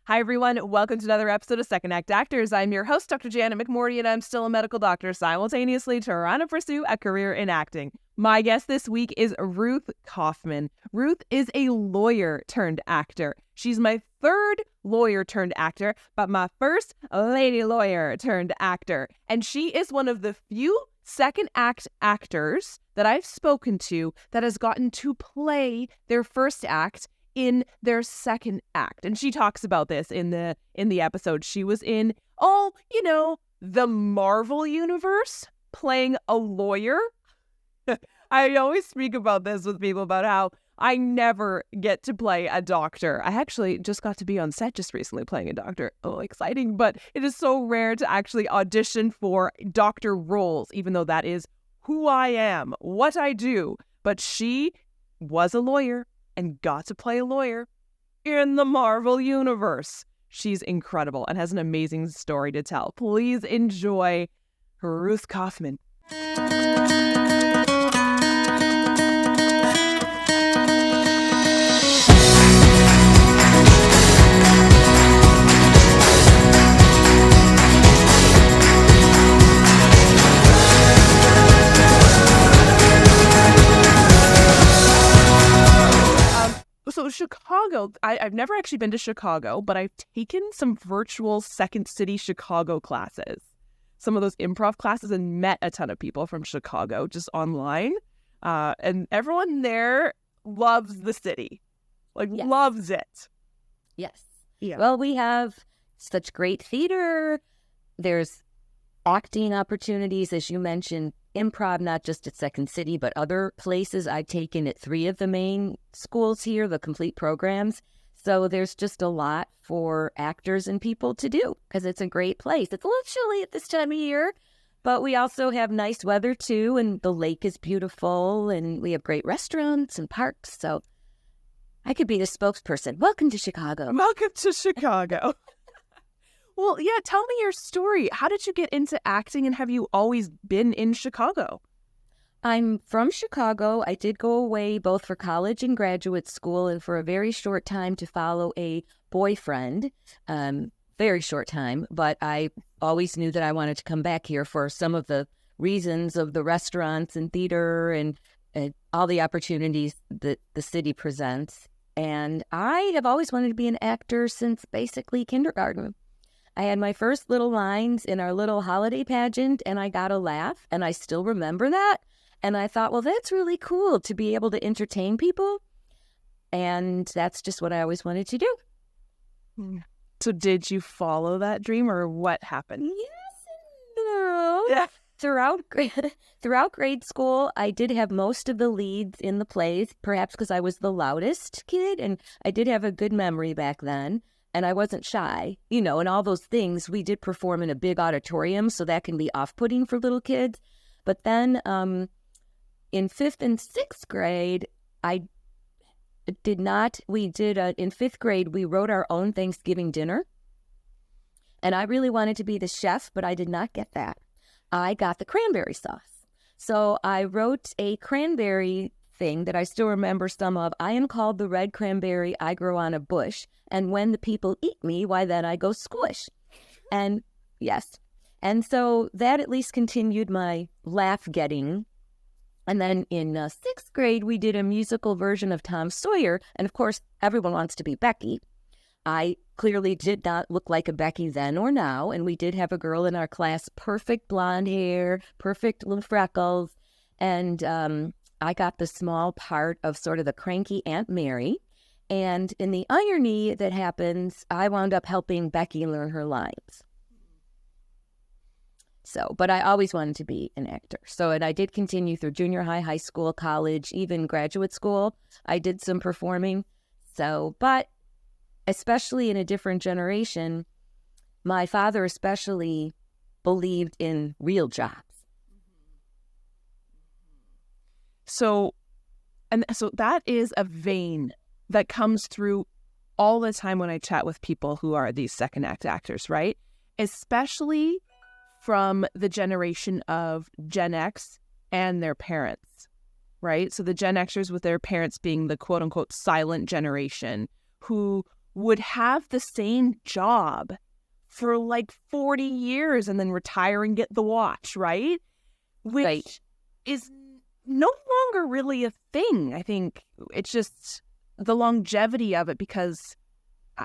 Hi, everyone. Welcome to another episode of Second Act Actors. I'm your host, Dr. Janet McMorty, and I'm still a medical doctor simultaneously trying to pursue a career in acting. My guest this week is Ruth Kaufmann. Ruth is a lawyer turned actor. She's my third lawyer turned actor, but my first lady lawyer turned actor. And she is one of the few second act actors that I've spoken to that has gotten to play their first act in their second act. And she talks about this in the episode. She was in, the Marvel universe playing a lawyer. I always speak about this with people about how I never get to play a doctor. I actually just got to be on set just recently playing a doctor. Oh, exciting. But it is so rare to actually audition for doctor roles, even though that is who I am, what I do. But she was a lawyer and got to play a lawyer in the Marvel universe. She's incredible and has an amazing story to tell. Please enjoy Ruth Kaufmann. So Chicago, I've never actually been to Chicago, but I've taken some virtual Second City Chicago classes, some of those improv classes, and met a ton of people from Chicago just online. And everyone there loves the city, loves it. Yes. Yeah. Well, we have such great theater. There's acting opportunities, as you mentioned, improv, not just at Second City, but other places. I've taken at 3 of the main schools here, the complete programs. So there's just a lot for actors and people to do because it's a great place. It's a little chilly at this time of year, but we also have nice weather too, and the lake is beautiful, and we have great restaurants and parks. So I could be the spokesperson. Welcome to Chicago. Welcome to Chicago. Well, yeah, tell me your story. How did you get into acting, and have you always been in Chicago? I'm from Chicago. I did go away both for college and graduate school and for a very short time to follow a boyfriend. Very short time, but I always knew that I wanted to come back here for some of the reasons of the restaurants and theater and all the opportunities that the city presents. And I have always wanted to be an actor since basically kindergarten. I had my first little lines in our little holiday pageant, and I got a laugh, and I still remember that. And I thought, well, that's really cool to be able to entertain people. And that's just what I always wanted to do. So did you follow that dream, or what happened? Yes and no. Yeah. Throughout grade school, I did have most of the leads in the plays, perhaps because I was the loudest kid, and I did have a good memory back then. And I wasn't shy, and all those things. We did perform in a big auditorium, so that can be off-putting for little kids. But then in 5th and 6th grade, in 5th grade, we wrote our own Thanksgiving dinner. And I really wanted to be the chef, but I did not get that. I got the cranberry sauce. So I wrote a cranberry thing that I still remember some of. I am called the red cranberry I grow on a bush, and when the people eat me, why then I go squish. And yes. And so that at least continued my laugh getting. And then in 6th grade, we did a musical version of Tom Sawyer. And of course, everyone wants to be Becky. I clearly did not look like a Becky then or now. And we did have a girl in our class, perfect blonde hair, perfect little freckles. And I got the small part of sort of the cranky Aunt Mary. And in the irony that happens, I wound up helping Becky learn her lines. So, but I always wanted to be an actor. So, and I did continue through junior high, high school, college, even graduate school. I did some performing. So, but especially in a different generation, my father especially believed in real jobs. So that is a vein that comes through all the time when I chat with people who are these second act actors, right? Especially from the generation of Gen X and their parents, right? So the Gen Xers with their parents being the quote unquote silent generation who would have the same job for like 40 years and then retire and get the watch, right? Which Right. is no longer really a thing. I think it's just the longevity of it because,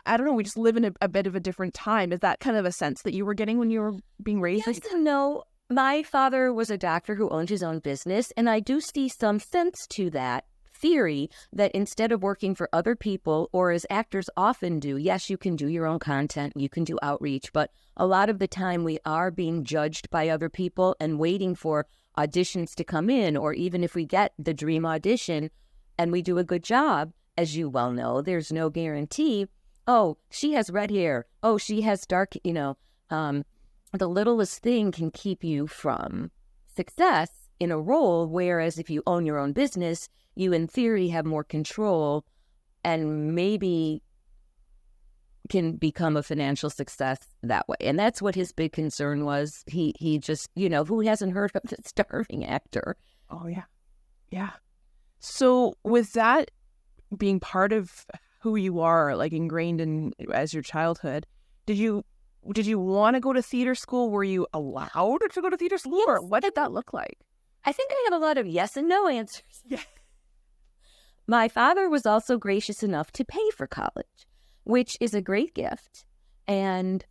I don't know, we just live in a bit of a different time. Is that kind of a sense that you were getting when you were being raised? Yes and no. My father was a doctor who owned his own business, and I do see some sense to that theory that instead of working for other people, or as actors often do, yes, you can do your own content, you can do outreach, but a lot of the time we are being judged by other people and waiting for auditions to come in, or even if we get the dream audition and we do a good job, as you well know, there's no guarantee. Oh, she has red hair. Oh, she has dark, the littlest thing can keep you from success in a role, whereas if you own your own business, you in theory have more control and maybe can become a financial success that way. And that's what his big concern was. He just, who hasn't heard of the starving actor? Oh, yeah. Yeah. So with that being part of who you are, like ingrained in as your childhood, did you want to go to theater school? Were you allowed to go to theater school? Yes. Or what did that look like? I think I have a lot of yes and no answers. Yeah. My father was also gracious enough to pay for college, which is a great gift. And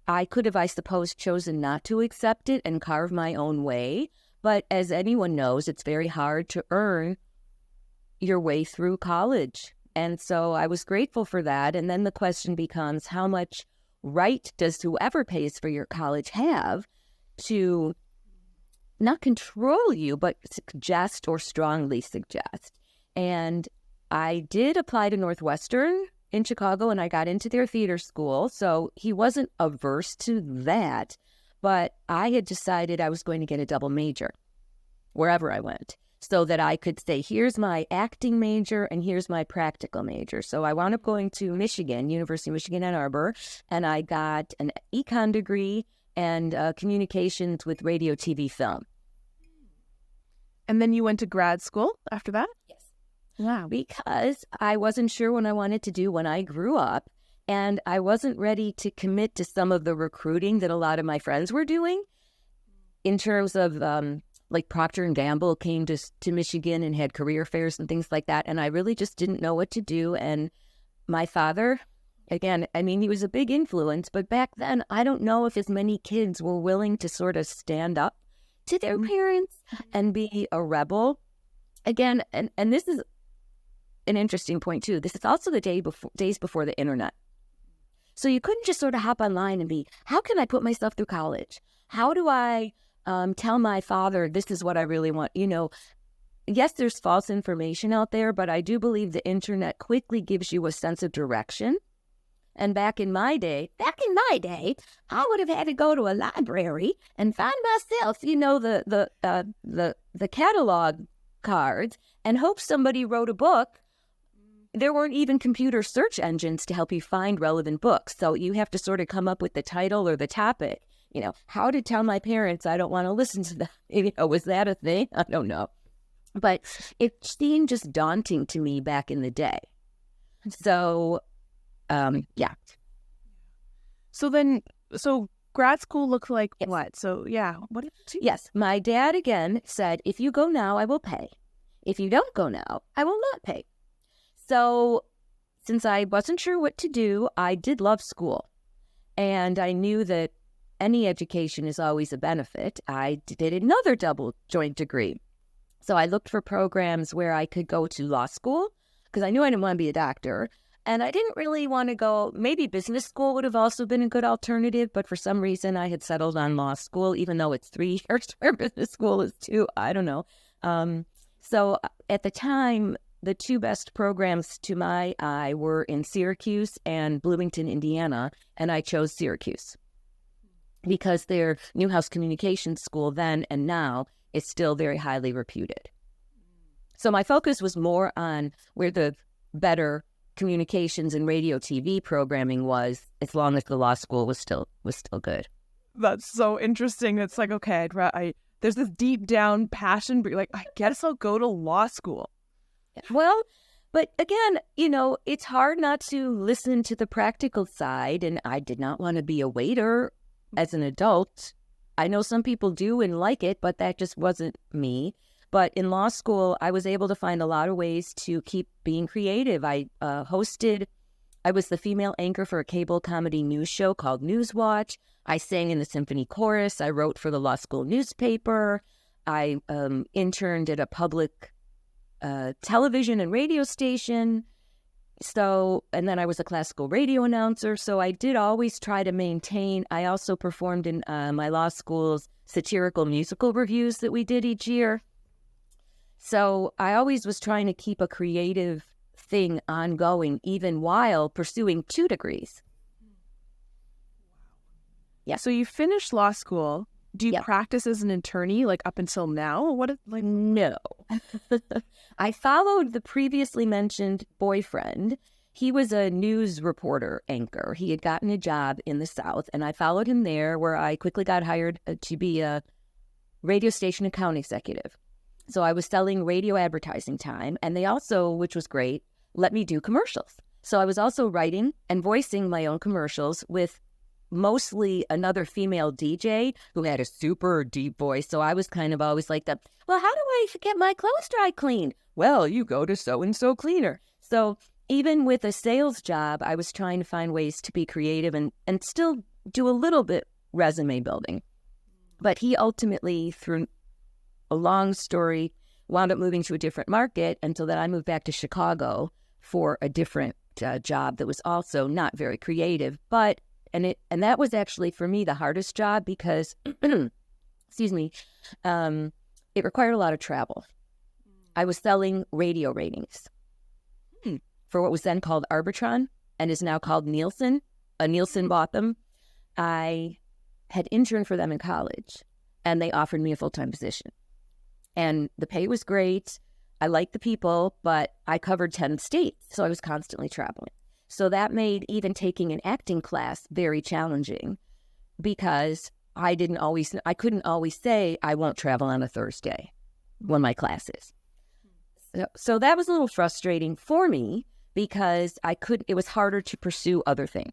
I could have, I suppose, chosen not to accept it and carve my own way. But as anyone knows, it's very hard to earn your way through college. And so I was grateful for that. And then the question becomes, how much right does whoever pays for your college have to not control you, but suggest or strongly suggest? And I did apply to Northwestern in Chicago, and I got into their theater school. So he wasn't averse to that, but I had decided I was going to get a double major wherever I went, so that I could say, here's my acting major and here's my practical major. So I wound up going to Michigan, University of Michigan, Ann Arbor, and I got an econ degree and communications with radio, TV, film. And then you went to grad school after that? Yes. Wow. Because I wasn't sure what I wanted to do when I grew up, and I wasn't ready to commit to some of the recruiting that a lot of my friends were doing in terms of like Procter & Gamble came to Michigan and had career fairs and things like that. And I really just didn't know what to do. And my father, again, I mean, he was a big influence, but back then, I don't know if as many kids were willing to sort of stand up to their parents and be a rebel. Again, and this is an interesting point too. This is also the days before the internet. So you couldn't just sort of hop online and be, how can I put myself through college? How do I tell my father this is what I really want? Yes, there's false information out there, but I do believe the internet quickly gives you a sense of direction. And back in my day, I would have had to go to a library and find myself, the catalog cards and hope somebody wrote a book. There weren't even computer search engines to help you find relevant books. So you have to sort of come up with the title or the topic. How to tell my parents I don't want to listen to that. Was that a thing? I don't know. But it seemed just daunting to me back in the day. So, yeah. So grad school looked like Yes. what? So, yeah. What did you do? Yes, my dad again said, if you go now, I will pay. If you don't go now, I will not pay. So since I wasn't sure what to do, I did love school. And I knew that any education is always a benefit. I did another double joint degree. So I looked for programs where I could go to law school because I knew I didn't want to be a doctor. And I didn't really want to go, maybe business school would have also been a good alternative, but for some reason I had settled on law school, even though it's 3 years where business school is 2. I don't know. So at the time, the 2 best programs to my eye were in Syracuse and Bloomington, Indiana, and I chose Syracuse because their Newhouse Communications School then and now is still very highly reputed. So my focus was more on where the better communications and radio TV programming was, as long as the law school was still good. That's so interesting. It's like, okay, there's this deep down passion, but you're like, I guess I'll go to law school. Well, But again, it's hard not to listen to the practical side. And I did not want to be a waiter as an adult. I know some people do and like it, but that just wasn't me. But in law school, I was able to find a lot of ways to keep being creative. I was the female anchor for a cable comedy news show called Newswatch. I sang in the symphony chorus. I wrote for the law school newspaper. I interned at a public television and radio station. And then I was a classical radio announcer. So I did always try to maintain. I also performed in my law school's satirical musical reviews that we did each year. So I always was trying to keep a creative thing ongoing, even while pursuing 2 degrees. Yeah. So you finished law school. Do you practice as an attorney like up until now? No. I followed the previously mentioned boyfriend. He was a news reporter anchor. He had gotten a job in the South, and I followed him there, where I quickly got hired to be a radio station account executive. So I was selling radio advertising time, and they also, which was great, let me do commercials. So I was also writing and voicing my own commercials with mostly another female DJ who had a super deep voice. So I was kind of always like well, how do I get my clothes dry cleaned? Well, you go to so-and-so cleaner. So even with a sales job, I was trying to find ways to be creative and still do a little bit resume building. But he ultimately, through a long story, wound up moving to a different market until then I moved back to Chicago for a different job that was also not very creative. But and that was actually for me the hardest job because, excuse me, it required a lot of travel. I was selling radio ratings for what was then called Arbitron and is now called Nielsen. Nielsen bought them. I had interned for them in college, and they offered me a full-time position. And the pay was great. I liked the people, but I covered 10 states, so I was constantly traveling. So that made even taking an acting class very challenging because I couldn't always say I won't travel on a Thursday when my class is. So that was a little frustrating for me because it was harder to pursue other things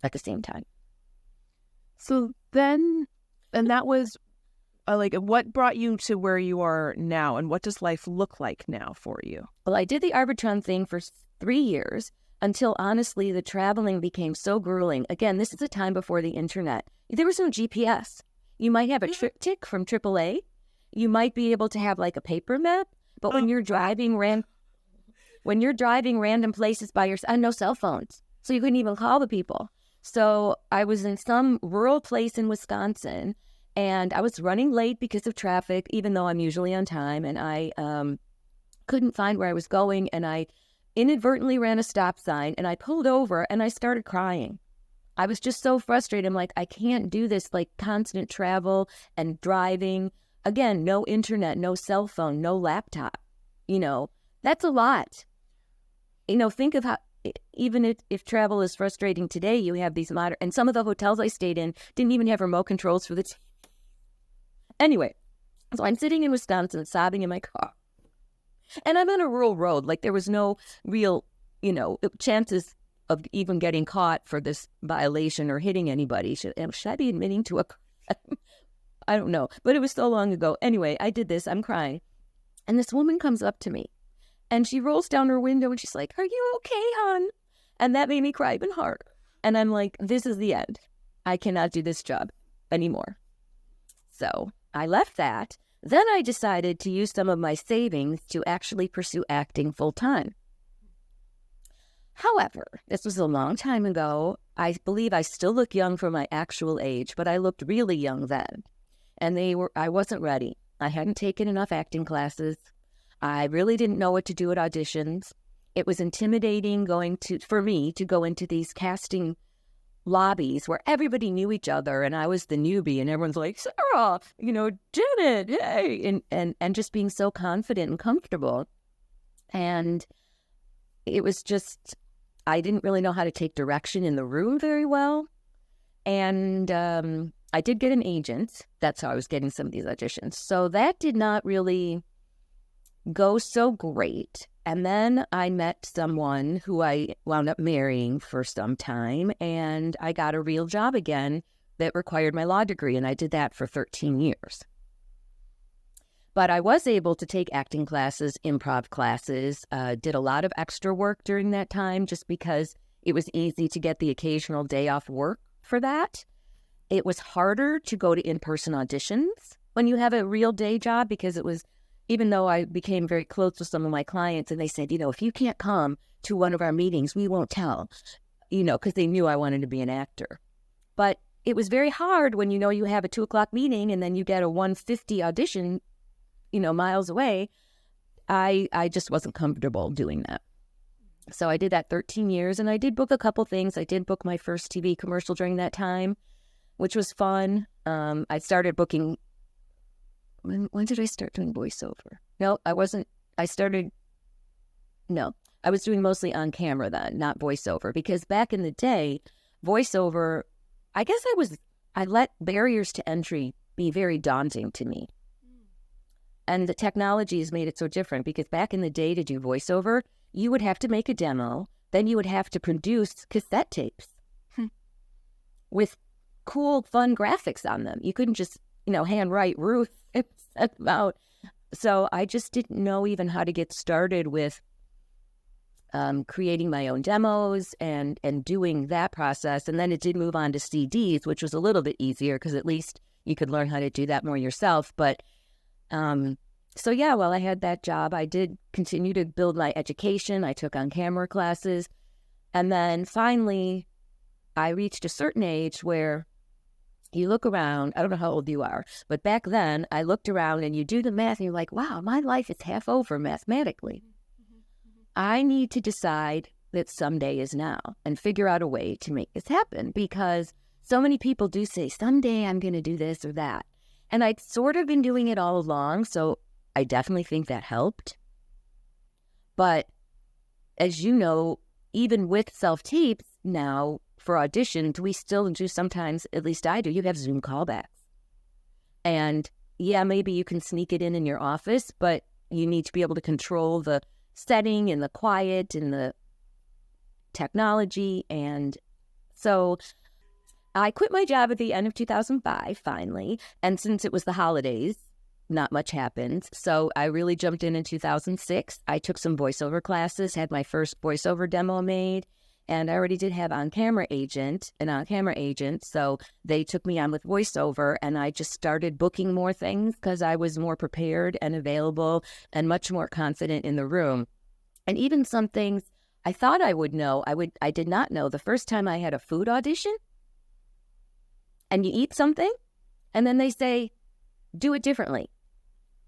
at the same time. So then, and that was what brought you to where you are now, and what does life look like now for you? Well, I did the Arbitron thing for 3 years until, honestly, the traveling became so grueling. Again, this is a time before the internet. There was no GPS. You might have a trip tick from AAA. You might be able to have like a paper map, but when you're driving random places by yourself, no cell phones, so you couldn't even call the people. So I was in some rural place in Wisconsin, and I was running late because of traffic, even though I'm usually on time, and I couldn't find where I was going, and I inadvertently ran a stop sign, and I pulled over, and I started crying. I was just so frustrated. I'm like, I can't do this, like, constant travel and driving. Again, no internet, no cell phone, no laptop. That's a lot. Think of how, even if travel is frustrating today, you have these modern, and some of the hotels I stayed in didn't even have remote controls for the Anyway, so I'm sitting in Wisconsin, sobbing in my car. And I'm on a rural road. Like, there was no real, chances of even getting caught for this violation or hitting anybody. Should I be admitting to a crime? I don't know. But it was so long ago. Anyway, I did this. I'm crying. And this woman comes up to me. And she rolls down her window and she's like, "Are you okay, hon?" And that made me cry even harder. And I'm like, this is the end. I cannot do this job anymore. So I left that. Then I decided to use some of my savings to actually pursue acting full time. However, this was a long time ago. I believe I still look young for my actual age, but I looked really young then. And I wasn't ready. I hadn't taken enough acting classes. I really didn't know what to do at auditions. It was intimidating for me to go into these casting lobbies where everybody knew each other and I was the newbie and everyone's like, "Sarah, Janet, hey," and just being so confident and comfortable. And it was just, I didn't really know how to take direction in the room very well. And I did get an agent. That's how I was getting some of these auditions. So that did not really go so great. And then I met someone who I wound up marrying for some time, and I got a real job again that required my law degree, and I did that for 13 years. But I was able to take acting classes, improv classes, did a lot of extra work during that time just because it was easy to get the occasional day off work for that. It was harder to go to in-person auditions when you have a real day job because it was, even though I became very close with some of my clients and they said, if you can't come to one of our meetings, we won't tell, because they knew I wanted to be an actor. But it was very hard when you have a 2:00 meeting and then you get a 1:50 audition, miles away. I just wasn't comfortable doing that. So I did that 13 years and I did book a couple things. I did book my first TV commercial during that time, which was fun. I started booking. When did I start doing voiceover? No, I wasn't. I was doing mostly on camera then, not voiceover, because back in the day, voiceover, I guess I let barriers to entry be very daunting to me. And the technology has made it so different because back in the day to do voiceover, you would have to make a demo, then you would have to produce cassette tapes with cool, fun graphics on them. You couldn't just, handwrite Ruth and send them out. So I just didn't know even how to get started with creating my own demos and doing that process. And then it did move on to CDs, which was a little bit easier because at least you could learn how to do that more yourself. But so yeah, while I had that job, I did continue to build my education. I took on camera classes. And then finally, I reached a certain age where you look around. I don't know how old you are, but back then I looked around and you do the math and you're like, wow, my life is half over mathematically. I need to decide that someday is now and figure out a way to make this happen because so many people do say, someday I'm going to do this or that. And I'd sort of been doing it all along, so I definitely think that helped. But as you know, even with self-tapes now for auditions, we still do sometimes, at least I do, you have Zoom callbacks. And yeah, maybe you can sneak it in your office, but you need to be able to control the setting and the quiet and the technology. And so I quit my job at the end of 2005, finally. And since it was the holidays, not much happened. So I really jumped in 2006. I took some voiceover classes, had my first voiceover demo made, and I already did have an on-camera agent. So they took me on with voiceover, and I just started booking more things because I was more prepared and available and much more confident in the room. And even some things I thought I would know, I did not know. The first time I had a food audition, and you eat something, and then they say, do it differently.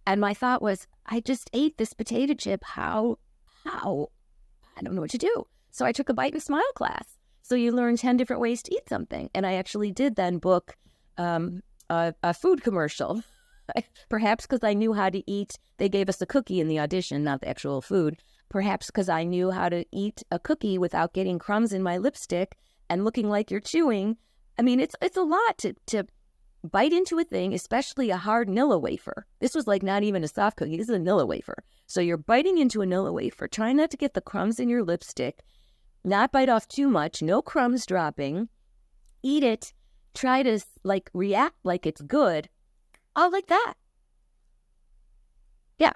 And my thought was, I just ate this potato chip. How? I don't know what to do. So I took a bite and smile class. So you learn 10 different ways to eat something. And I actually did then book a food commercial, perhaps because I knew how to eat. They gave us a cookie in the audition, not the actual food. Perhaps because I knew how to eat a cookie without getting crumbs in my lipstick and looking like you're chewing. I mean, it's a lot to bite into a thing, especially a hard Nilla wafer. This was like not even a soft cookie. This is a Nilla wafer. So you're biting into a Nilla wafer, trying not to get the crumbs in your lipstick, not bite off too much, no crumbs dropping, eat it, try to react like it's good, all like that. Yeah.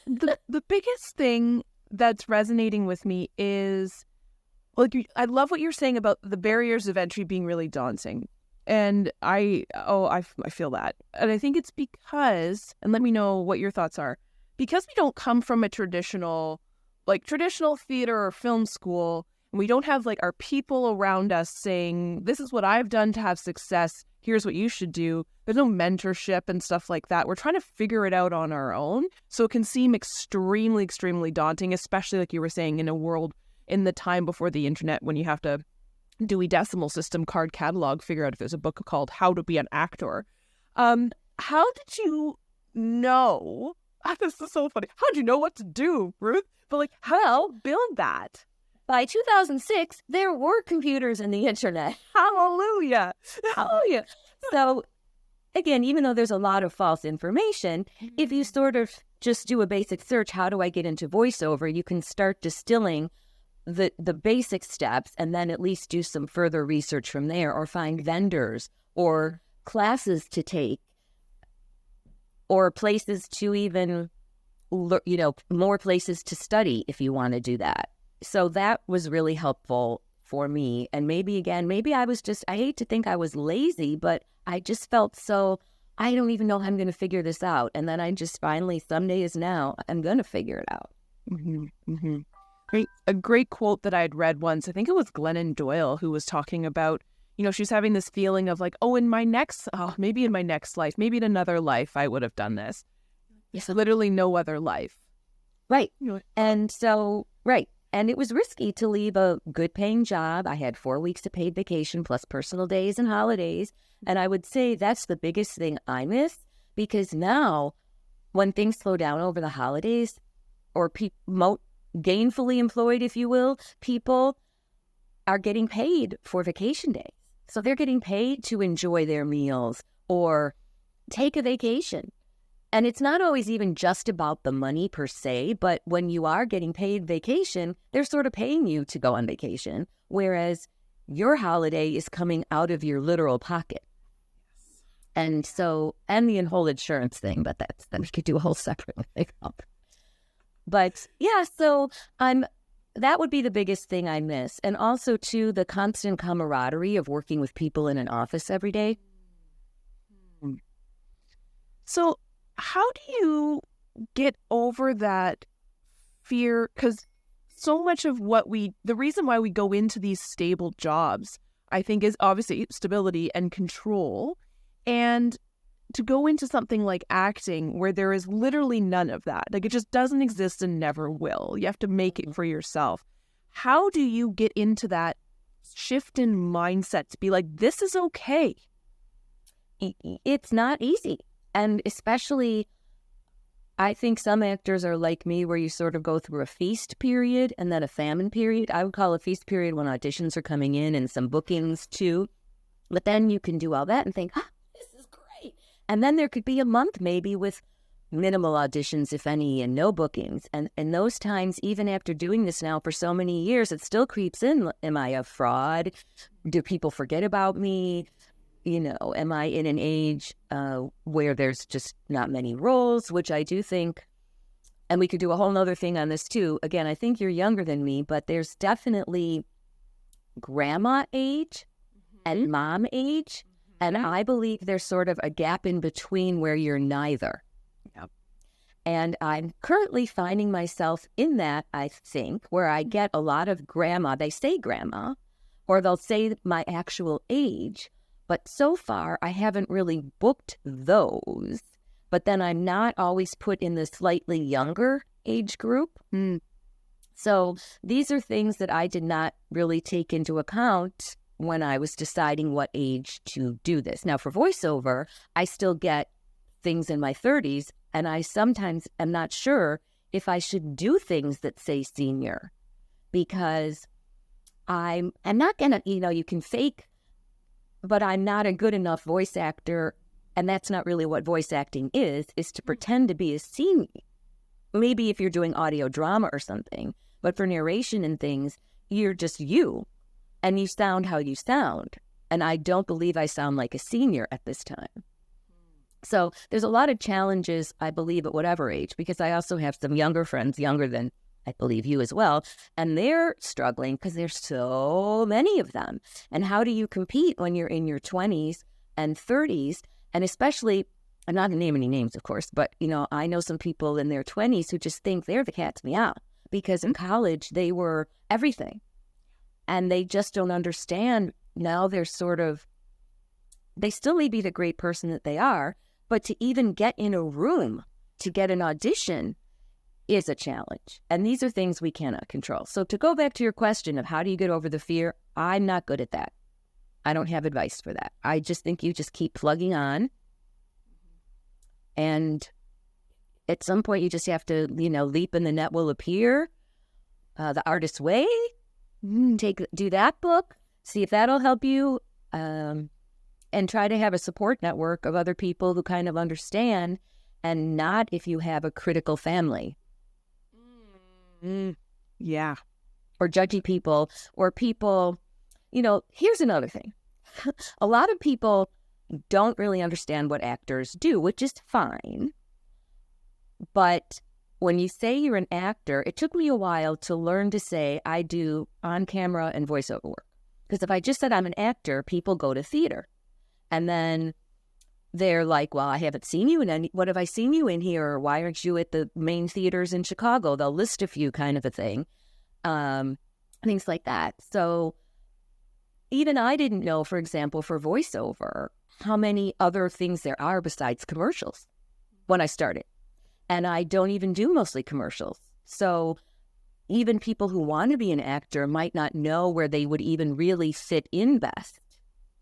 The biggest thing that's resonating with me is, I love what you're saying about the barriers of entry being really daunting. And I feel that. And I think it's because, and let me know what your thoughts are, because we don't come from a traditional theater or film school, and we don't have our people around us saying, this is what I've done to have success, here's what you should do. There's no mentorship and stuff like that. We're trying to figure it out on our own. So it can seem extremely, extremely daunting, especially like you were saying, in a world in the time before the internet when you have to Dewey Decimal System card catalog, figure out if there's a book called How to Be an Actor. How did you know? This is so funny. How did you know what to do, Ruth? But how build that? By 2006, there were computers and the internet. Hallelujah. Hallelujah. So again, even though there's a lot of false information, if you sort of just do a basic search, how do I get into voiceover? You can start distilling the basic steps and then at least do some further research from there, or find vendors or classes to take or places to even, more places to study if you want to do that. So that was really helpful for me. And maybe I was just, I hate to think I was lazy, but I just felt so, I don't even know how I'm going to figure this out. And then I just finally, someday is now, I'm going to figure it out. Mm-hmm, mm-hmm. A great quote that I'd read once, I think it was Glennon Doyle, who was talking about, she's having this feeling of like, maybe in my next life, maybe in another life, I would have done this. Yes, literally no other life. Right. And so, right. And it was risky to leave a good paying job. I had 4 weeks of paid vacation plus personal days and holidays. And I would say that's the biggest thing I miss, because now when things slow down over the holidays, or gainfully employed, if you will, people are getting paid for vacation days. So they're getting paid to enjoy their meals or take a vacation. And it's not always even just about the money per se, but when you are getting paid vacation, they're sort of paying you to go on vacation, whereas your holiday is coming out of your literal pocket. And so, and the whole insurance thing, but that we could do a whole separate thing up. But yeah, so that would be the biggest thing I miss. And also, too, the constant camaraderie of working with people in an office every day. So how do you get over that fear? Because so much of the reason why we go into these stable jobs, I think, is obviously stability and control. And to go into something like acting where there is literally none of that, like it just doesn't exist and never will. You have to make it for yourself. How do you get into that shift in mindset to be like, this is okay? It's not easy. And especially, I think some actors are like me, where you sort of go through a feast period and then a famine period. I would call a feast period when auditions are coming in and some bookings too. But then you can do all that and think, this is great. And then there could be a month maybe with minimal auditions, if any, and no bookings. And in those times, even after doing this now for so many years, it still creeps in. Am I a fraud? Do people forget about me? Am I in an age where there's just not many roles, which I do think, and we could do a whole nother thing on this too. Again, I think you're younger than me, but there's definitely grandma age and mom age. And I believe there's sort of a gap in between where you're neither. Yep. And I'm currently finding myself in that, I think, where I get a lot of grandma. They say grandma, or they'll say my actual age. But so far, I haven't really booked those. But then I'm not always put in the slightly younger age group. So these are things that I did not really take into account when I was deciding what age to do this. Now, for voiceover, I still get things in my 30s, and I sometimes am not sure if I should do things that say senior, because I'm not going to, you can fake, but I'm not a good enough voice actor, and that's not really what voice acting is to pretend to be a senior. Maybe if you're doing audio drama or something, but for narration and things, you're just you, and you sound how you sound. And I don't believe I sound like a senior at this time. So there's a lot of challenges, I believe, at whatever age, because I also have some younger friends, younger than I believe you as well, and they're struggling because there's so many of them. And how do you compete when you're in your 20s and 30s? And especially, I'm not going to name any names, of course, but, I know some people in their 20s who just think they're the cat's meow, because in college they were everything. And they just don't understand. Now they're they still may be the great person that they are, but to even get in a room to get an audition is a challenge. And these are things we cannot control. So to go back to your question of how do you get over the fear, I'm not good at that. I don't have advice for that. I just think you just keep plugging on. And at some point you just have to, leap and the net will appear. The Artist's Way, do that book, see if that'll help you. And and try to have a support network of other people who kind of understand, and not if you have a critical family. Yeah. Or judgy people, or people, here's another thing. A lot of people don't really understand what actors do, which is fine. But when you say you're an actor, it took me a while to learn to say I do on-camera and voiceover work. Because if I just said I'm an actor, people go to theater. And then they're like, well, I haven't seen you in any, what have I seen you in here? Or why aren't you at the main theaters in Chicago? They'll list a few, kind of a thing. Things like that. So even I didn't know, for example, for voiceover, how many other things there are besides commercials when I started. And I don't even do mostly commercials. So even people who want to be an actor might not know where they would even really fit in best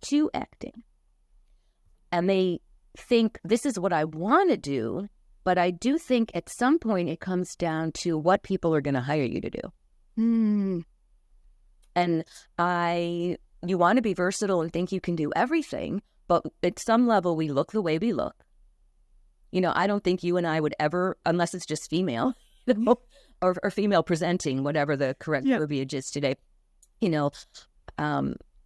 to acting. And they think this is what I want to do, but I do think at some point it comes down to what people are going to hire you to do. And you want to be versatile and think you can do everything, but at some level we look the way we look. I don't think you and I would ever, unless it's just female, or female presenting, whatever the correct verbiage is today,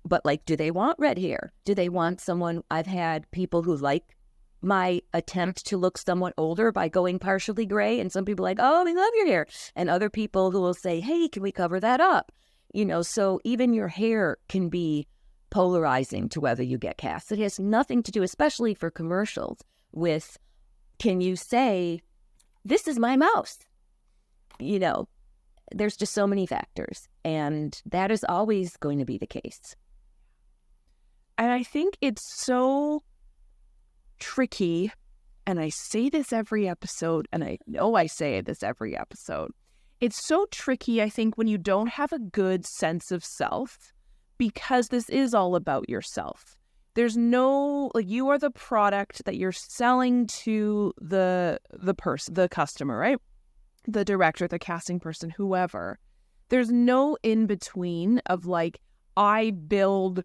but like, do they want red hair? Do they want someone? I've had people who like my attempt to look somewhat older by going partially gray, and some people are like, oh, we love your hair. And other people who will say, hey, can we cover that up? So even your hair can be polarizing to whether you get cast. It has nothing to do, especially for commercials, with, can you say, this is my mouse? There's just so many factors, and that is always going to be the case. And I think it's so tricky, and I say this every episode, and I know I say this every episode. It's so tricky, I think, when you don't have a good sense of self, because this is all about yourself. There's no, you are the product that you're selling to the person, the customer, right? The director, the casting person, whoever. There's no in between of I build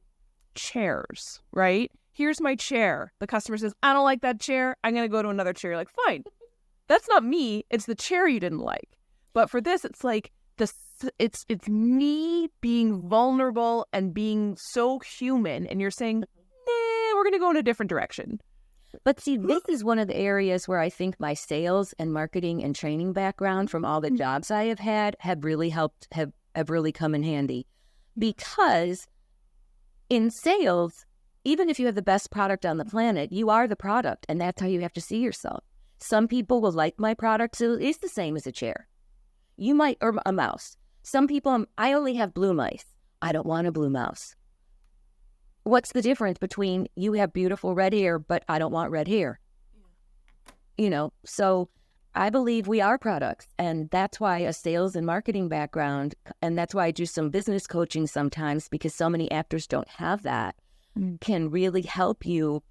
chairs, right? Here's my chair. The customer says, I don't like that chair. I'm going to go to another chair. You're like, fine. That's not me. It's the chair you didn't like. But for this, it's it's me being vulnerable and being so human. And you're saying, we're going to go in a different direction. But see, this is one of the areas where I think my sales and marketing and training background from all the jobs I have had have really helped, have really come in handy. Because in sales, even if you have the best product on the planet, you are the product, and that's how you have to see yourself. Some people will like my product, so it's the same as a chair. You might, or a mouse. Some people, I only have blue mice. I don't want a blue mouse. What's the difference between you have beautiful red hair, but I don't want red hair? So I believe we are products, and that's why a sales and marketing background, and that's why I do some business coaching sometimes, because so many actors don't have that, can really help you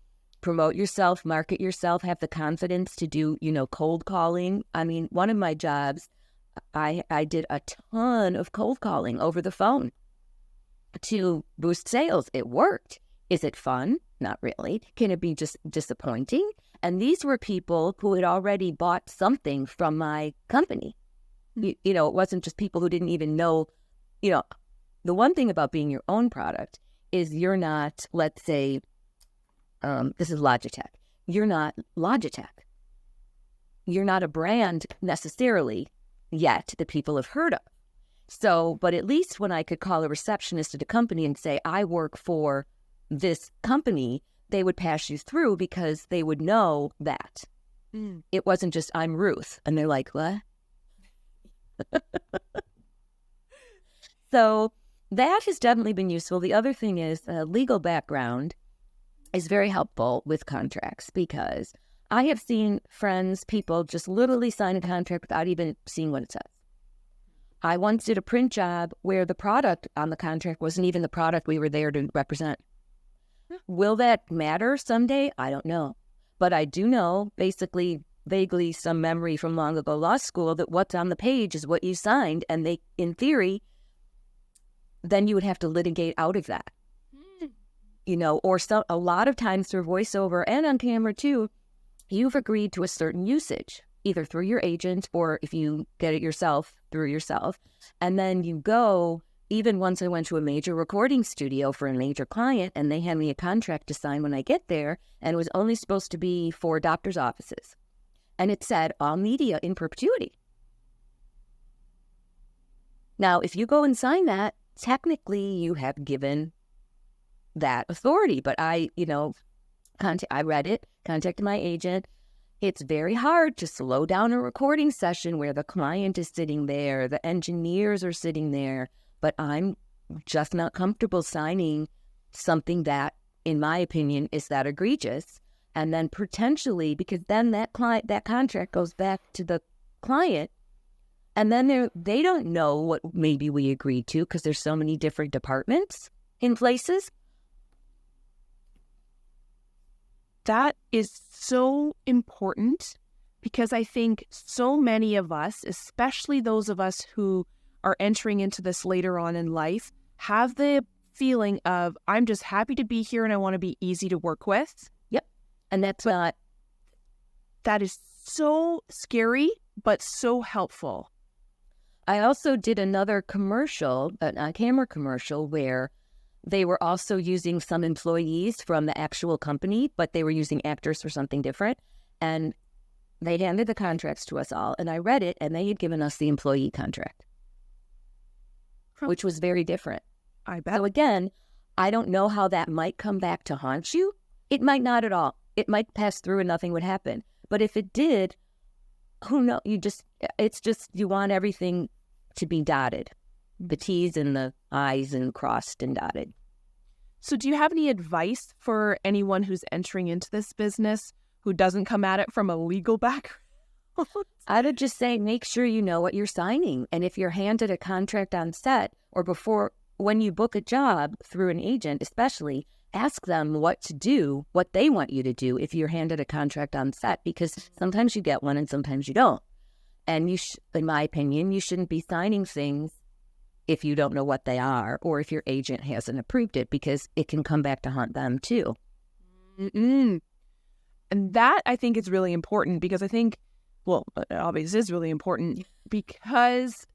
promote yourself, market yourself, have the confidence to do, cold calling. I mean, one of my jobs, I did a ton of cold calling over the phone to boost sales. It worked. Is it fun? Not really. Can it be just disappointing? And these were people who had already bought something from my company. It wasn't just people who didn't even know. The one thing about being your own product is you're not, let's say, this is Logitech. You're not Logitech. You're not a brand necessarily yet that people have heard of. So, but at least when I could call a receptionist at a company and say, I work for this company, they would pass you through because they would know that. It wasn't just, I'm Ruth. And they're like, what? So that has definitely been useful. The other thing is legal background is very helpful with contracts, because I have seen friends, people just literally sign a contract without even seeing what it says. I once did a print job where the product on the contract wasn't even the product we were there to represent. Will that matter someday? I don't know. But I do know, basically, vaguely some memory from long ago law school, that what's on the page is what you signed. And they, in theory, then you would have to litigate out of that. or a lot of times through voiceover and on camera too, you've agreed to a certain usage, either through your agent or if you get it yourself, through yourself. And then you go, even once I went to a major recording studio for a major client and they had me a contract to sign when I get there, and it was only supposed to be for doctor's offices. And it said all media in perpetuity. Now, if you go and sign that, technically you have given that authority. But I read it, contacted my agent. It's very hard to slow down a recording session where the client is sitting there, the engineers are sitting there, but I'm just not comfortable signing something that, in my opinion, is that egregious. And then potentially, because then that contract goes back to the client, and then they don't know what maybe we agreed to because there's so many different departments in places. That is so important because I think so many of us, especially those of us who are entering into this later on in life, have the feeling of, I'm just happy to be here and I want to be easy to work with. Yep. And that is so scary, but so helpful. I also did another commercial, a camera commercial, where they were also using some employees from the actual company, but they were using actors for something different. And they handed the contracts to us all, and I read it, and they had given us the employee contract, which was very different. I bet. So again, I don't know how that might come back to haunt you. It might not at all. It might pass through and nothing would happen. But if it did, who knows? You want everything to be dotted. The T's and the I's and crossed and dotted. So do you have any advice for anyone who's entering into this business who doesn't come at it from a legal background? I would just say, make sure you know what you're signing. And if you're handed a contract on set or before, when you book a job through an agent, especially, ask them what to do, what they want you to do if you're handed a contract on set, because sometimes you get one and sometimes you don't. And in my opinion, you shouldn't be signing things if you don't know what they are or if your agent hasn't approved it, because it can come back to haunt them too. And that, I think, is really important because I think, well, obviously is really important because,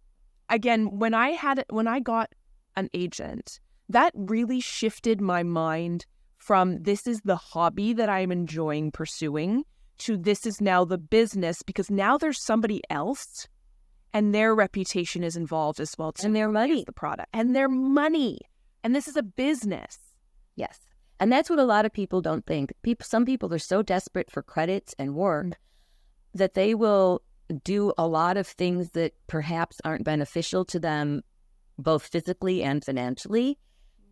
again, when I got an agent, that really shifted my mind from this is the hobby that I'm enjoying pursuing to this is now the business, because now there's somebody else and their reputation is involved as well too. And their money. The product. And their money. And this is a business. Yes. And that's what a lot of people don't think. Some people are so desperate for credits and work that they will do a lot of things that perhaps aren't beneficial to them, both physically and financially.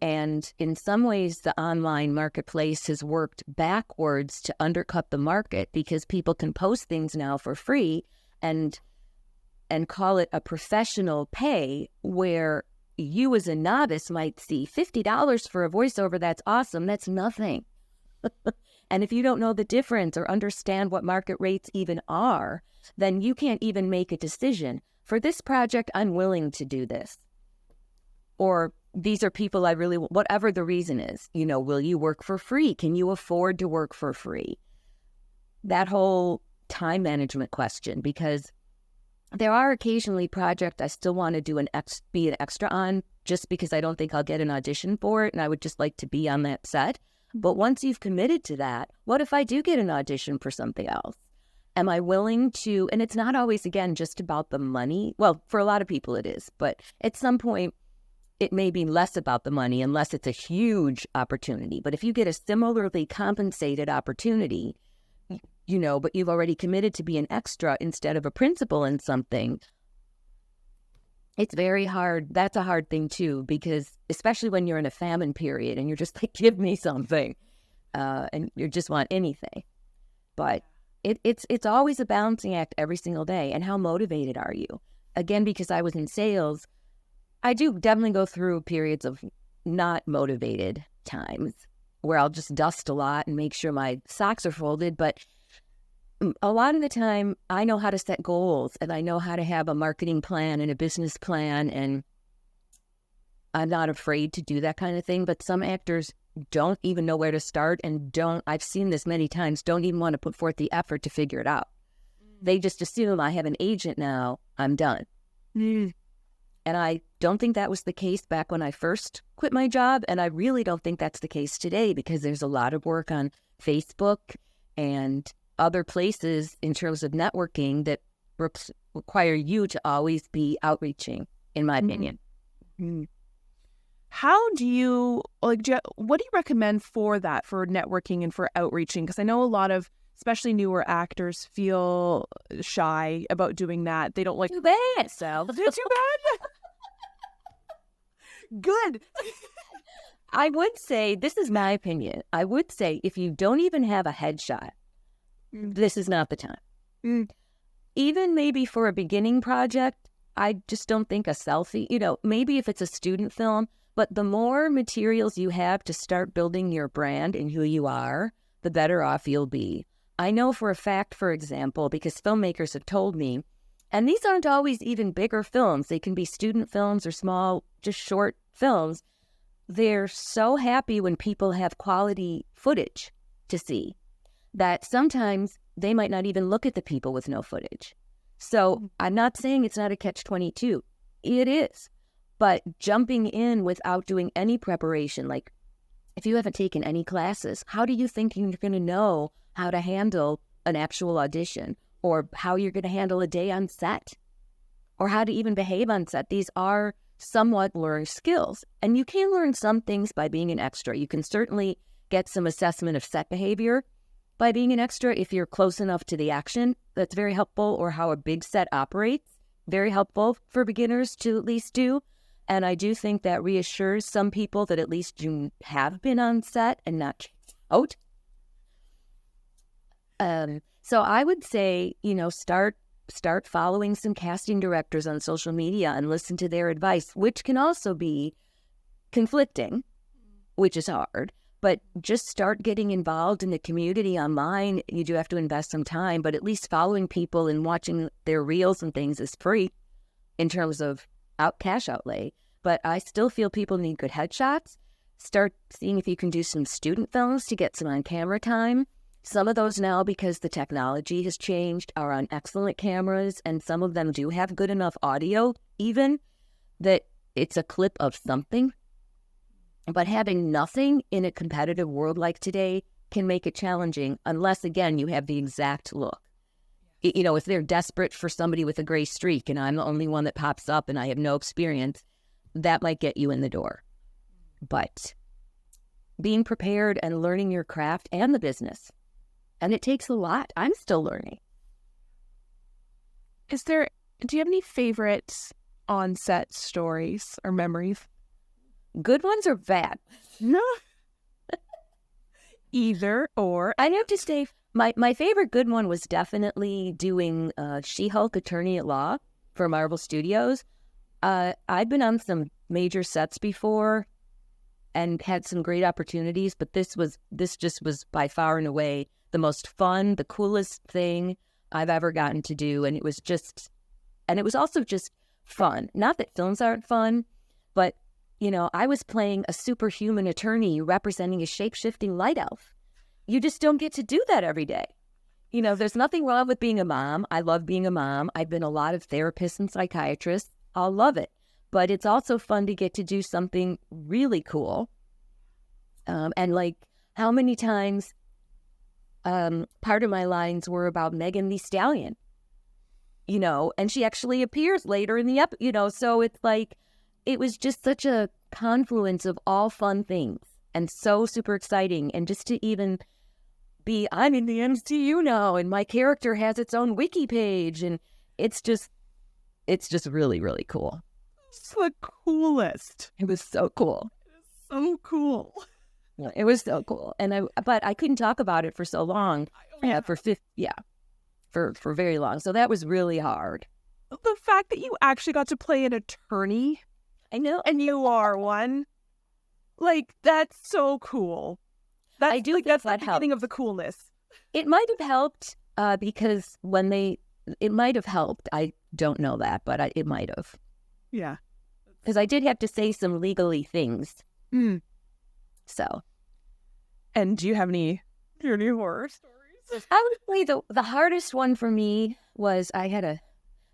And in some ways, the online marketplace has worked backwards to undercut the market because people can post things now for free and call it a professional pay, where you as a novice might see $50 for a voiceover. That's awesome. That's nothing. And if you don't know the difference or understand what market rates even are, then you can't even make a decision. For this project, I'm willing to do this. Or these are people I really want, whatever the reason is. Will you work for free? Can you afford to work for free? That whole time management question, because there are occasionally projects I still want to do be an extra on, just because I don't think I'll get an audition for it, and I would just like to be on that set. But once you've committed to that, what if I do get an audition for something else? Am I willing to, and it's not always, again, just about the money. Well, for a lot of people it is, but at some point, it may be less about the money unless it's a huge opportunity. But if you get a similarly compensated opportunity, but you've already committed to be an extra instead of a principal in something, it's very hard. That's a hard thing too, because especially when you're in a famine period and you're just like, give me something, and you just want anything. But it's always a balancing act every single day. And how motivated are you? Again, because I was in sales, I do definitely go through periods of not motivated times where I'll just dust a lot and make sure my socks are folded. But a lot of the time, I know how to set goals and I know how to have a marketing plan and a business plan. And I'm not afraid to do that kind of thing, but some actors don't even know where to start and I've seen this many times, don't even want to put forth the effort to figure it out. They just assume I have an agent now, I'm done. And I don't think that was the case back when I first quit my job, and I really don't think that's the case today, because there's a lot of work on Facebook and other places in terms of networking that require you to always be outreaching, in my opinion. How do you, what do you recommend for that, for networking and for outreaching? Because I know a lot of, especially newer actors, feel shy about doing that. They don't like... Too bad, so. Too bad? Good. I would say, this is my opinion, I would say if you don't even have a headshot, this is not the time. Even maybe for a beginning project, I just don't think a selfie, maybe if it's a student film, but the more materials you have to start building your brand and who you are, the better off you'll be. I know for a fact, for example, because filmmakers have told me, and these aren't always even bigger films, they can be student films or small, just short films, they're so happy when people have quality footage to see that sometimes they might not even look at the people with no footage. So I'm not saying it's not a catch-22. It is. But jumping in without doing any preparation, like if you haven't taken any classes, how do you think you're going to know how to handle an actual audition, or how you're going to handle a day on set, or how to even behave on set? These are somewhat learned skills. And you can learn some things by being an extra. You can certainly get some assessment of set behavior by being an extra if you're close enough to the action. That's very helpful. Or how a big set operates. Very helpful for beginners to at least do. And I do think that reassures some people that at least you have been on set and not out. So I would say, start following some casting directors on social media and listen to their advice, which can also be conflicting, which is hard. But just start getting involved in the community online. You do have to invest some time, but at least following people and watching their reels and things is free in terms of cash outlay. But I still feel people need good headshots. Start seeing if you can do some student films to get some on-camera time. Some of those now, because the technology has changed, are on excellent cameras, and some of them do have good enough audio, even, that it's a clip of something. But having nothing in a competitive world like today can make it challenging, unless, again, you have the exact look. If they're desperate for somebody with a gray streak and I'm the only one that pops up and I have no experience, that might get you in the door. But being prepared and learning your craft and the business, and it takes a lot. I'm still learning. Do you have any favorite on-set stories or memories? Good ones or bad? No. Either or. I'd have to say my favorite good one was definitely doing She-Hulk Attorney at Law for Marvel Studios. I've been on some major sets before and had some great opportunities, but this just was by far and away the most fun, the coolest thing I've ever gotten to do. And it was also just fun. Not that films aren't fun, but, I was playing a superhuman attorney representing a shape-shifting light elf. You just don't get to do that every day. There's nothing wrong with being a mom. I love being a mom. I've been a lot of therapists and psychiatrists. I'll love it. But it's also fun to get to do something really cool. And like, how many times part of my lines were about Megan Thee Stallion, and she actually appears later in the episode, so it's like, it was just such a confluence of all fun things and so super exciting. And just to even be, I'm in the MCU now and my character has its own wiki page, and it's just really, really cool. It's the coolest. It was so cool. So cool. It was so cool. But I couldn't talk about it for so long. For very long. So that was really hard. The fact that you actually got to play an attorney. I know. And you are one. Like, that's so cool. That's the beginning of the coolness. It might have helped because it might have helped. I don't know that, but it might have. Yeah. because I did have to say some legally things. So. And do you have any horror stories? I would say the hardest one for me was I had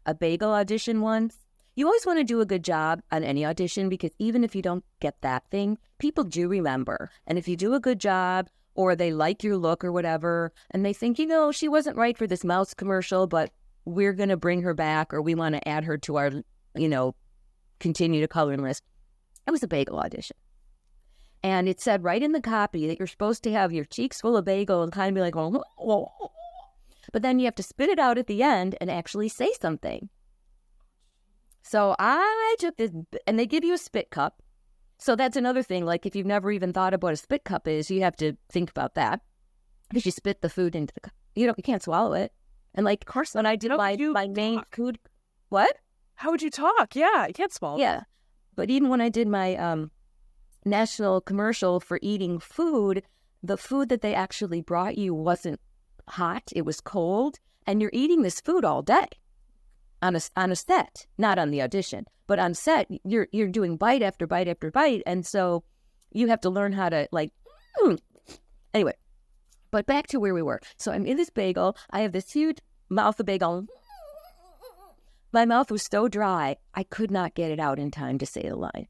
a bagel audition once. You always want to do a good job on any audition because even if you don't get that thing, people do remember. And if you do a good job or they like your look or whatever, and they think, she wasn't right for this mouse commercial, but we're going to bring her back or we want to add her to our, continue to coloring list. It was a bagel audition. And it said right in the copy that you're supposed to have your cheeks full of bagel and kind of be like, oh. But then you have to spit it out at the end and actually say something. So I took this, and they give you a spit cup. So that's another thing. Like if you've never even thought about what a spit cup is, you have to think about that. Because you spit the food into the cup. You can't swallow it. And like, of course, when I did my main food, what? How would you talk? Yeah, you can't swallow. Yeah. But even when I did my national commercial for eating food, the food that they actually brought you wasn't hot, it was cold, and you're eating this food all day on a set, not on the audition, but on set you're doing bite after bite after bite, and so you have to learn how to anyway. But back to where we were. So I'm in this bagel, I have this huge mouth of bagel. My mouth was so dry I could not get it out in time to say the line.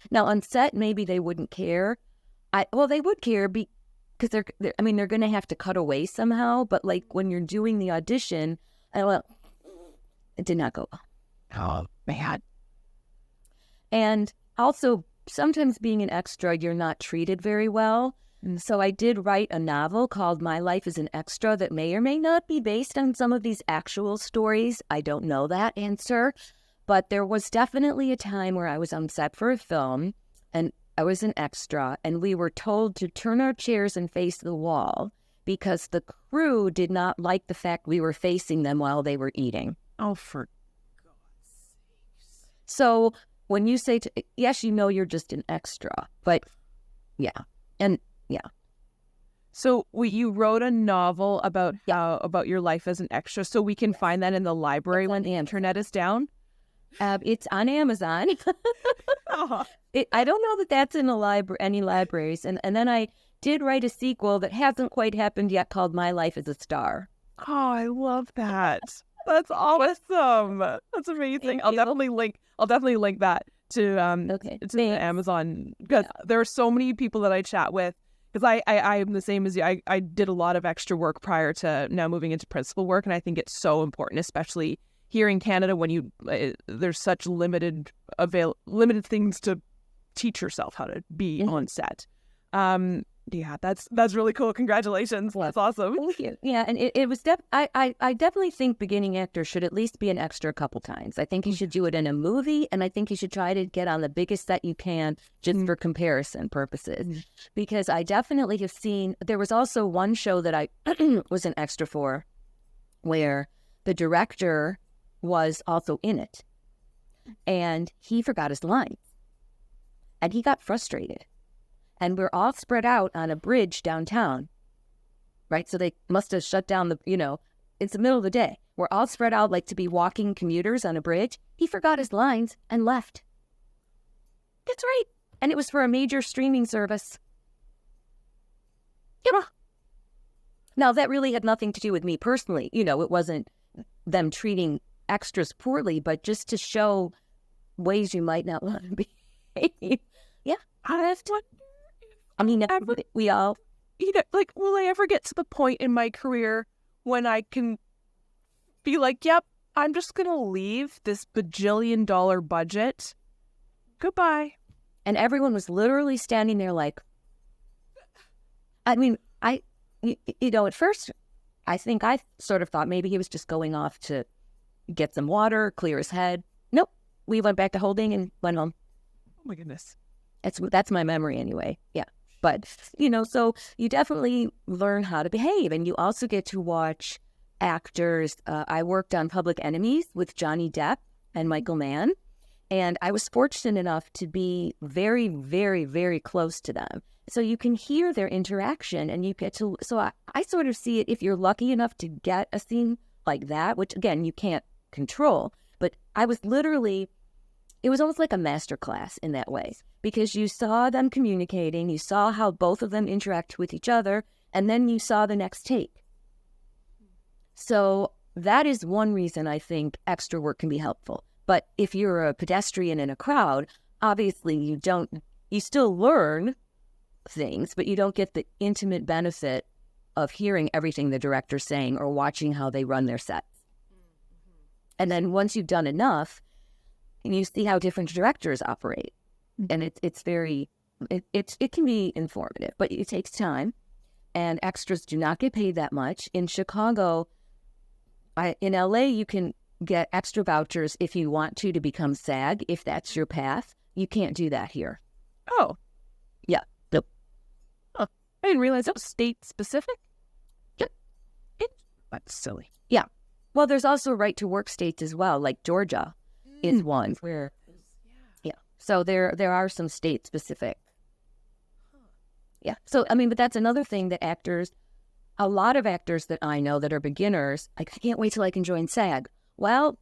Now, on set, maybe they wouldn't care. They would care because they're going to have to cut away somehow. But like when you're doing the audition, it did not go well. Oh, man. And also, sometimes being an extra, you're not treated very well. So I did write a novel called My Life as an Extra that may or may not be based on some of these actual stories. I don't know that answer. But there was definitely a time where I was on set for a film and I was an extra and we were told to turn our chairs and face the wall because the crew did not like the fact we were facing them while they were eating. Oh, for God's sakes. So when you say, yes, you're just an extra, but yeah. And yeah. So you wrote a novel about your life as an extra, so we can find that in the library when the internet is down? It's on Amazon. I don't know that that's in any libraries. And then I did write a sequel that hasn't quite happened yet called My Life as a Star. Oh, I love that. That's awesome. That's amazing. I'll definitely link that to the Amazon because there are so many people that I chat with. Because I am the same as you. I did a lot of extra work prior to now moving into principal work, and I think it's so important, especially here in Canada when there's such limited things to teach yourself how to be on set. That's really cool. Congratulations. That's awesome. Thank you. Yeah, and it was I definitely think beginning actors should at least be an extra a couple times. I think you should do it in a movie, and I think you should try to get on the biggest set you can just for comparison purposes. Because I definitely have seen, there was also one show that I was an extra for where the director was also in it. And he forgot his lines. And he got frustrated. And we're all spread out on a bridge downtown, right? So they must have shut down it's the middle of the day. We're all spread out like to be walking commuters on a bridge. He forgot his lines and left. That's right. And it was for a major streaming service. Yeah. Now, that really had nothing to do with me personally. It wasn't them treating extras poorly, but just to show ways you might not want to behave. Yeah. We all... will I ever get to the point in my career when I can be like, yep, I'm just going to leave this bajillion-dollar budget. Goodbye. And everyone was literally standing there like... at first, I think I sort of thought maybe he was just going off to get some water, clear his head. Nope. We went back to holding and went home. Oh, my goodness. That's my memory anyway. Yeah. But, so you definitely learn how to behave. And you also get to watch actors. I worked on Public Enemies with Johnny Depp and Michael Mann. And I was fortunate enough to be very, very, very close to them. So you can hear their interaction and you get to... So I sort of see it if you're lucky enough to get a scene like that, which, again, you can't control. But I was literally it was almost like a master class in that way, because you saw them communicating, you saw how both of them interact with each other, and then you saw the next take. So that is one reason I think extra work can be helpful. But if you're a pedestrian in a crowd, obviously you still learn things, but you don't get the intimate benefit of hearing everything the director's saying or watching how they run their sets. And then once you've done enough, you see how different directors operate. And it can be informative, but it takes time. And extras do not get paid that much. In Chicago, in LA, you can get extra vouchers if you want to become SAG, if that's your path. You can't do that here. Oh. Yeah. Nope. Huh. I didn't realize that was state specific. Yep. That's silly. Yeah. Well, there's also right to work states as well, like Georgia is one where, yeah. So there are some state specific. Yeah. So, I mean, but that's another thing that a lot of actors that I know that are beginners, I can't wait till I can join SAG. Well,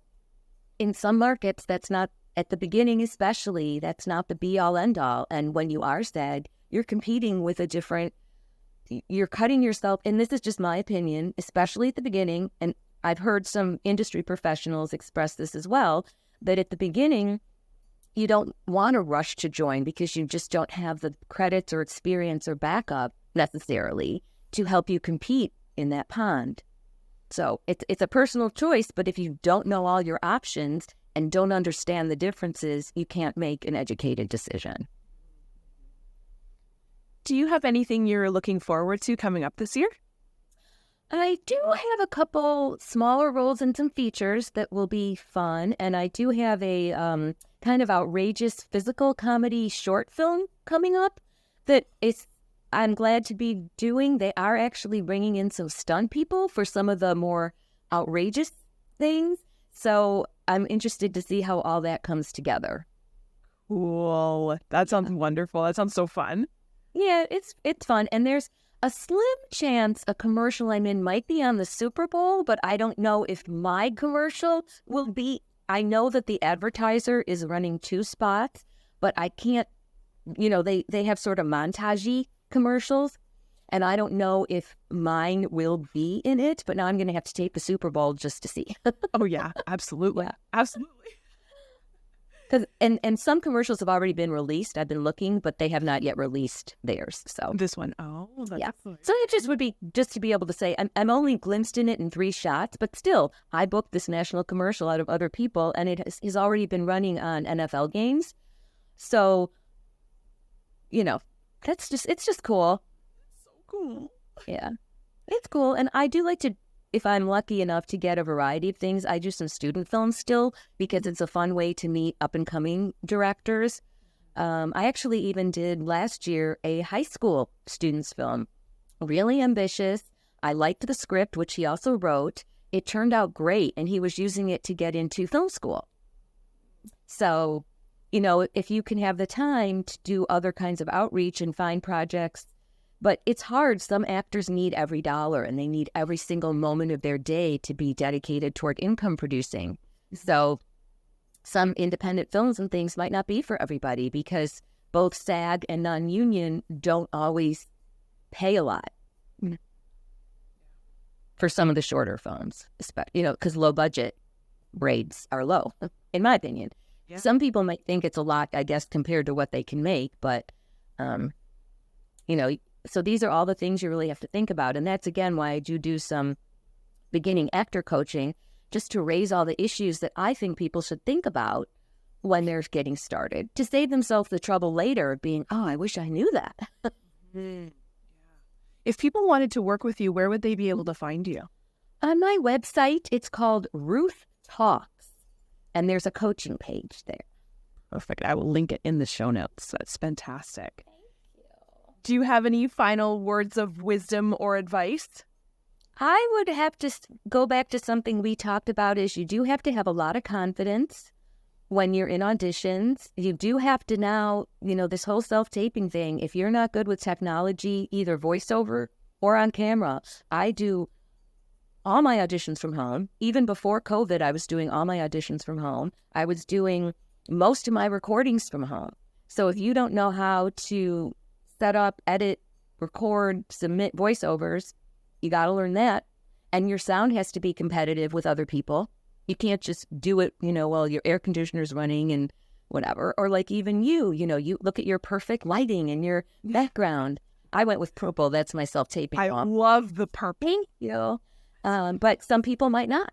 in some markets, that's not, at the beginning especially, that's not the be-all, end-all. And when you are SAG, you're competing with you're cutting yourself, and this is just my opinion, especially at the beginning, and I've heard some industry professionals express this as well, that at the beginning, you don't want to rush to join because you just don't have the credits or experience or backup necessarily to help you compete in that pond. So it's a personal choice, but if you don't know all your options and don't understand the differences, you can't make an educated decision. Do you have anything you're looking forward to coming up this year? I do have a couple smaller roles and some features that will be fun, and I do have a kind of outrageous physical comedy short film coming up that I'm glad to be doing. They are actually bringing in some stunt people for some of the more outrageous things, so I'm interested to see how all that comes together. Cool. That sounds wonderful. That sounds so fun. Yeah, it's fun, and there's a slim chance a commercial I'm in might be on the Super Bowl, but I don't know if my commercial will be. I know that the advertiser is running 2 spots, but I can't, they have sort of montage-y commercials, and I don't know if mine will be in it, but now I'm going to have to tape the Super Bowl just to see. Oh, yeah, absolutely. Yeah. Absolutely. And some commercials have already been released. I've been looking, but they have not yet released theirs. So this one, that's yeah. Good. So it just would be just to be able to say I'm only glimpsed in it in 3 shots, but still I booked this national commercial out of other people, and it has already been running on NFL games. So it's just cool. So cool. Yeah, it's cool, and I do like to. If I'm lucky enough to get a variety of things, I do some student films still because it's a fun way to meet up-and-coming directors. I actually even did last year a high school students film. Really ambitious. I liked the script, which he also wrote. It turned out great, and he was using it to get into film school. So, if you can have the time to do other kinds of outreach and find projects. But it's hard. Some actors need every dollar, and they need every single moment of their day to be dedicated toward income producing. So some independent films and things might not be for everybody because both SAG and non-union don't always pay a lot for some of the shorter films, because low budget rates are low, in my opinion. Yeah. Some people might think it's a lot, I guess, compared to what they can make, but, so these are all the things you really have to think about. And that's, again, why I do some beginning actor coaching, just to raise all the issues that I think people should think about when they're getting started, to save themselves the trouble later of being, I wish I knew that. Yeah. If people wanted to work with you, where would they be able to find you? On my website, it's called Ruth Talks, and there's a coaching page there. Perfect. I will link it in the show notes. That's fantastic. Do you have any final words of wisdom or advice? I would have to go back to something we talked about, is you do have to have a lot of confidence when you're in auditions. You do have to now, this whole self-taping thing, if you're not good with technology, either voiceover or on camera, I do all my auditions from home. Even before COVID, I was doing all my auditions from home. I was doing most of my recordings from home. So if you don't know how to set up, edit, record, submit voiceovers, you got to learn that. And your sound has to be competitive with other people. You can't just do it, while your air conditioner's running and whatever. Or like even you look at your perfect lighting and your background. I went with purple. That's my self-taping. I love the purple. But some people might not,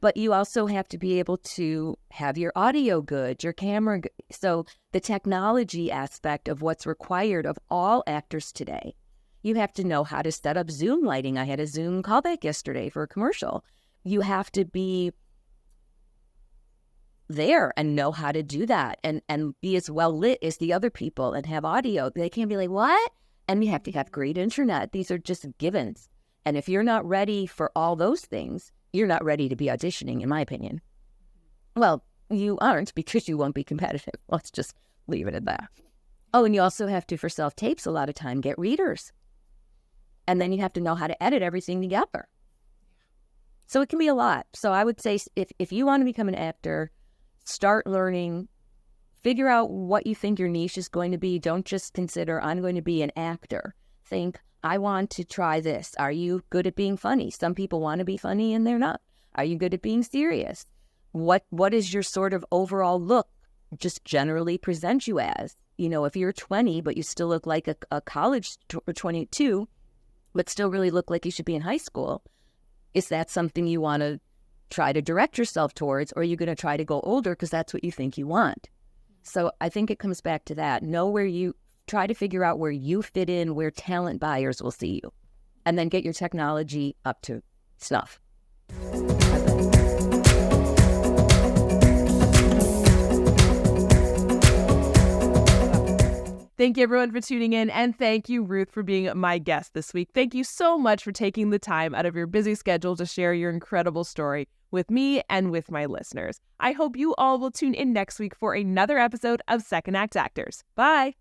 But you also have to be able to have your audio good, your camera good. So the technology aspect of what's required of all actors today, you have to know how to set up Zoom lighting. I had a Zoom callback yesterday for a commercial. You have to be there and know how to do that and be as well lit as the other people and have audio. They can't be like, what? And you have to have great internet. These are just givens. And if you're not ready for all those things, you're not ready to be auditioning, in my opinion. Well, you aren't because you won't be competitive. Let's just leave it at that. Oh, and you also have to, for self-tapes, a lot of time, get readers. And then you have to know how to edit everything together. So it can be a lot. So I would say if you want to become an actor, start learning, figure out what you think your niche is going to be. Don't just consider, I'm going to be an actor. Think, I want to try this. Are you good at being funny? Some people want to be funny and they're not. Are you good at being serious? What is your sort of overall look just generally present you as? If you're 20, but you still look like a college or 22, but still really look like you should be in high school, is that something you want to try to direct yourself towards, or are you going to try to go older because that's what you think you want? So I think it comes back to that. Try to figure out where you fit in, where talent buyers will see you, and then get your technology up to snuff. Thank you, everyone, for tuning in, and thank you, Ruth, for being my guest this week. Thank you so much for taking the time out of your busy schedule to share your incredible story with me and with my listeners. I hope you all will tune in next week for another episode of Second Act Actors. Bye!